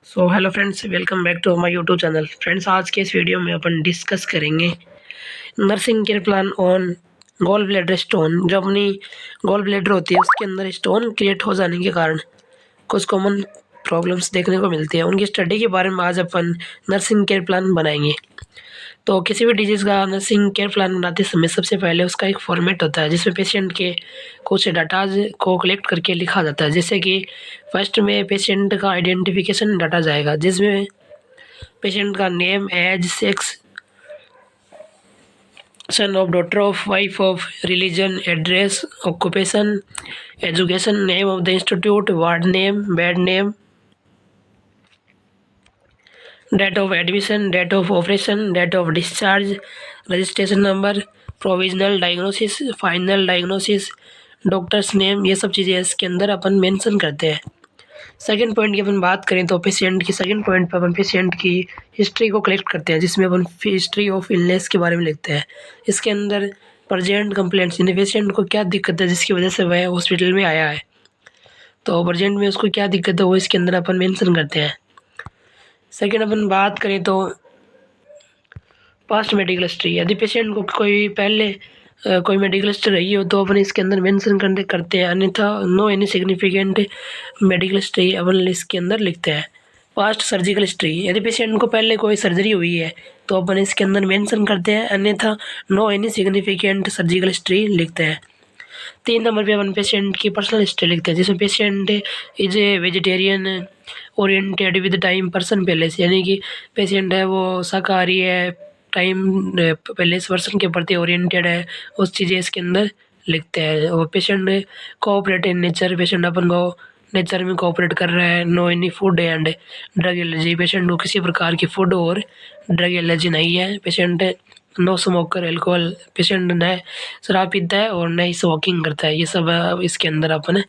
So hello friends, welcome back to my YouTube channel. Friends, आज के इस video में अपन डिस्कस करेंगे nursing care plan on gall bladder stone. जो अपनी गॉल ब्लैडर होती है उसके अंदर स्टोन क्रिएट हो जाने के कारण कुछ कॉमन प्रॉब्लम्स देखने को मिलती है, उनकी स्टडी के बारे में आज अपन नर्सिंग केयर प्लान बनाएंगे। तो किसी भी डिजीज़ का नर्सिंग केयर प्लान बनाते समय सबसे पहले उसका एक फॉर्मेट होता है जिसमें पेशेंट के कुछ डाटाज को कलेक्ट करके लिखा जाता है। जैसे कि फर्स्ट में पेशेंट का आइडेंटिफिकेशन डाटा जाएगा, जिसमें पेशेंट का name, age, sex, son of, daughter of, wife of, religion, address, occupation, education, name of the institute, ward name, bed name, date of admission, date of operation, date of discharge, registration number, provisional diagnosis, final diagnosis, doctor's name, ये सब चीज़ें इसके अंदर अपन mention करते हैं। Second point की अपन बात करें तो पेशेंट की सेकंड पॉइंट पर अपन पेशेंट की हिस्ट्री को कलेक्ट करते हैं, जिसमें अपन हिस्ट्री ऑफ इलनेस के बारे में लिखते हैं। इसके अंदर प्रजेंट कंप्लेंट्स, यानी पेशेंट को क्या दिक्कत है जिसकी वजह से वह हॉस्पिटल में आया है, तो प्रेजेंट में उसको क्या दिक्कत है वो इसके अंदर अपन मेंशन करते हैं। सेकेंड अपन बात करें तो पास्ट मेडिकल हिस्ट्री, यदि पेशेंट को कोई पहले कोई मेडिकल हिस्ट्री रही हो तो अपन इसके अंदर मेंशन करते हैं, अन्यथा no any significant medical history अपन इसके अंदर लिखते हैं। पास्ट सर्जिकल हिस्ट्री, यदि पेशेंट को पहले कोई सर्जरी हुई है तो अपन इसके अंदर मेंशन करते हैं, अन्यथा no any significant surgical history लिखते हैं। 3 नंबर पे अपन पेशेंट की पर्सनल हिस्ट्री लिखते हैं, जिसमें patient is a vegetarian oriented with time person पहले से, यानी कि पेशेंट है वो शाकाहारी है, टाइम पहले इस पर्सन के प्रति ओरिएंटेड है, उस चीज़ें इसके अंदर लिखते हैं। और patient cooperate in nature, patient अपन को नेचर में कोऑपरेट कर रहा है। No any food and drug allergy, patient को किसी प्रकार की फूड और ड्रग एलर्जी नहीं है। Patient no smoker alcohol, patient न शराब पीता है और न ही स्मोकिंग करता है। ये सब इसके अंदर अपन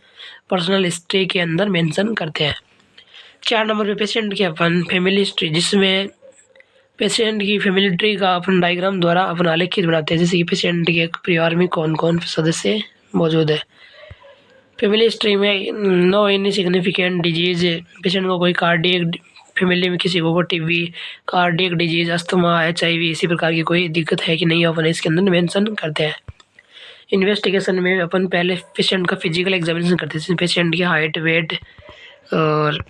पर्सनल हिस्ट्री के अंदर मेंशन करते हैं। 4 नंबर पे पेशेंट की अपन फैमिली हिस्ट्री, जिसमें पेशेंट की फैमिली ट्री का अपन डायग्राम द्वारा अपन आलेखित बनाते हैं, जैसे कि पेशेंट के परिवार में कौन कौन सदस्य मौजूद है। फैमिली हिस्ट्री में no any significant disease, patient को कोई कार्डियक, फैमिली में किसी को TB, cardiac disease, asthma, HIV, इसी प्रकार की कोई दिक्कत है कि नहीं, अपन इसके अंदर मेंशन करते हैं। इन्वेस्टिगेशन में अपन पहले पेशेंट का फिजिकल एग्जामिनेशन करते हैं, पेशेंट की हाइट, वेट और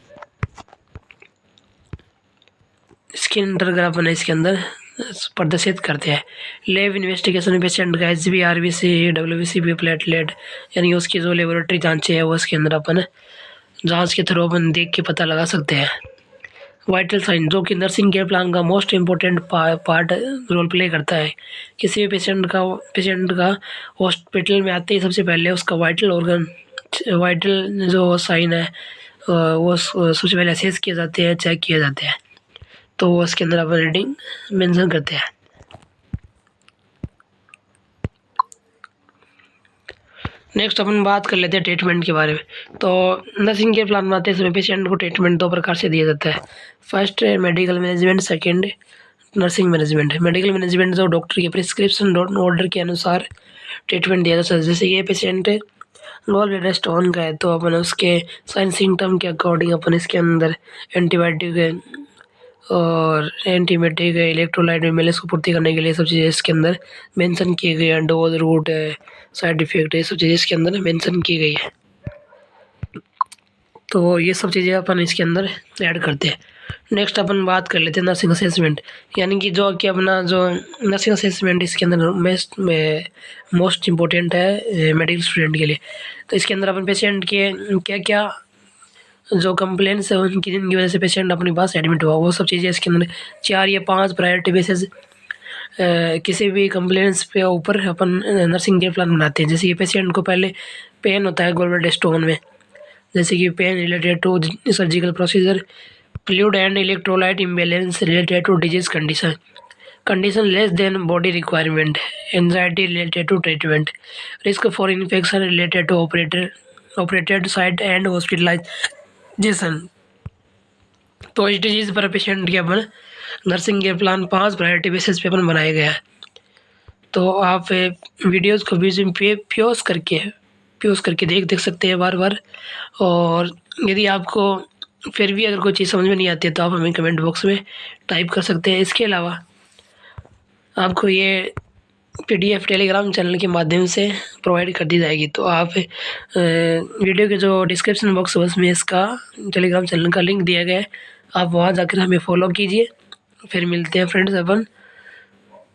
स्किन इंटर अपन इसके अंदर प्रदर्शित करते हैं। लैब इन्वेस्टिगेशन में पेशेंट का HB, RBC, WBC, प्लेटलेट, यानी उसकी जो लेबोरेटरी जांचें है वो उसके अंदर अपन जांच के थ्रू अपन देख के पता लगा सकते हैं। वाइटल साइन, जो कि नर्सिंग केयर प्लान का most important part role play करता है। किसी भी पेशेंट का हॉस्पिटल में आते ही सबसे पहले उसका वाइटल ऑर्गन, वाइटल जो साइन है वो सबसे पहले असेस किए जाते हैं, चेक किए जाते हैं, तो वो उसके अंदर अपन रीडिंग मेंशन करते हैं। नेक्स्ट अपन बात कर लेते हैं ट्रीटमेंट के बारे में। तो नर्सिंग केयर प्लान बनाते समय पेशेंट को ट्रीटमेंट 2 प्रकार से दिया जाता है। फर्स्ट है medical management, second nursing management. Medical management जो डॉक्टर के प्रिस्क्रिप्शन ऑर्डर के अनुसार ट्रीटमेंट दिया जाता है। जैसे ये पेशेंट गॉल ब्लैडर स्टोन का है तो अपन उसके साइन सिम्टम के अकॉर्डिंग अपन इसके अंदर एंटीबायोटिक और एंटीबायोटिक, इलेक्ट्रोलाइट इम्बैलेंस को पूर्ति करने के लिए सब चीज़ें इसके अंदर मेंशन की गई है। डोज, रूट है, साइड इफ़ेक्ट, ये सब चीज़ें इसके अंदर मेंशन की गई है, तो ये सब चीज़ें अपन इसके अंदर ऐड करते हैं। नेक्स्ट अपन बात कर लेते हैं नर्सिंग असेसमेंट, यानी कि जो कि अपना जो नर्सिंग असेसमेंट इसके अंदर मोस्ट इम्पोर्टेंट है मेडिकल स्टूडेंट के लिए। तो इसके अंदर अपन पेशेंट के क्या क्या जो कंप्लेंट्स है उनकी जिनकी वजह से पेशेंट अपने पास एडमिट हुआ वो सब चीज़ें इसके अंदर 4 या 5 प्रायोरिटी बेसिस किसी भी कंप्लेंट्स पे ऊपर अपन नर्सिंग केयर प्लान बनाते हैं। जैसे कि पेशेंट को पहले पेन होता है गॉल ब्लैडर स्टोन में, जैसे कि pain related to surgical procedure, fluid and electrolyte imbalance related to disease condition less than body requirement, anxiety related to treatment, risk for infection related to operated site and hospitalization. तो इस disease पर patient के अपन nursing care plan 5 priority basis पे अपन बनाया गया है। तो आप वीडियोज़ को बीच में प्योज करके देख सकते हैं बार बार। और यदि आपको फिर भी अगर कोई चीज़ समझ में नहीं आती है तो आप हमें कमेंट बॉक्स में टाइप कर सकते हैं। इसके अलावा आपको ये पीडीएफ टेलीग्राम चैनल के माध्यम से प्रोवाइड कर दी जाएगी, तो आप वीडियो के जो डिस्क्रिप्शन बॉक्स है उसमें इसका टेलीग्राम चैनल का लिंक दिया गया है, आप वहाँ जाकर हमें फॉलो कीजिए। फिर मिलते हैं फ्रेंड्स अपन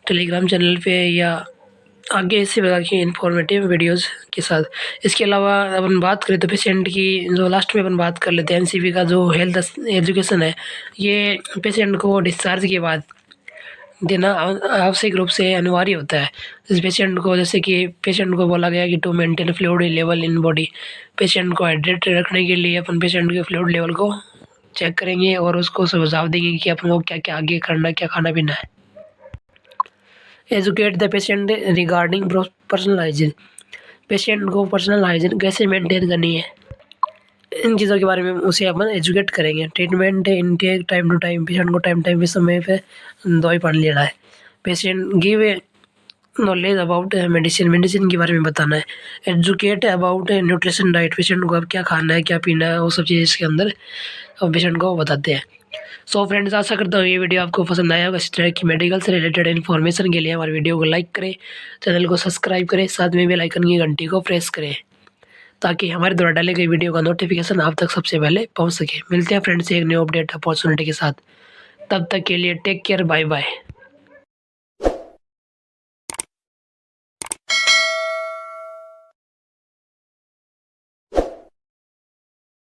टेलीग्राम चैनल पे या आगे इससे प्रकार की इन्फॉर्मेटिव वीडियोस के साथ। इसके अलावा अपन बात करें तो पेशेंट की जो लास्ट में अपन बात कर लेते हैं एनसीवी का जो हेल्थ एजुकेशन है, ये पेशेंट को डिस्चार्ज के बाद देना आवश्यक रूप से अनिवार्य होता है। इस पेशेंट को जैसे कि पेशेंट को बोला गया कि to maintain fluid level in body, patient को हाइड्रेट रखने के लिए अपन पेशेंट के फ्लूइड लेवल को चेक करेंगे और उसको सुझाव देंगे कि अपन को क्या क्या आगे करना है, क्या खाना पीना है। Educate the patient regarding personal hygiene, patient को पर्सनल हाइजीन कैसे मेंटेन करनी है, इन चीज़ों के बारे में उसे अपन एजुकेट करेंगे। Treatment intake time to time, patient को टाइम टाइम पे समय पे दवाई पानी लेना है। Patient give knowledge about medicine के बारे में बताना है। Educate about nutrition diet, patient को अब क्या खाना है, क्या पीना है, वो सब चीज़ इसके अंदर हम पेशेंट को बताते हैं। सो फ्रेंड्स, आशा करता हूँ ये वीडियो आपको पसंद आया होगा। इस तरह की मेडिकल से रिलेटेड इन्फॉर्मेशन के लिए हमारे वीडियो को लाइक करें, चैनल को सब्सक्राइब करें, साथ में बेल आइकन की घंटी को प्रेस करें ताकि हमारे द्वारा डाले गए वीडियो का नोटिफिकेशन आप तक सबसे पहले पहुंच सके। मिलते हैं फ्रेंड्स एक न्यू अपडेट अपॉर्चुनिटी के साथ, तब तक के लिए टेक केयर, बाय बाय।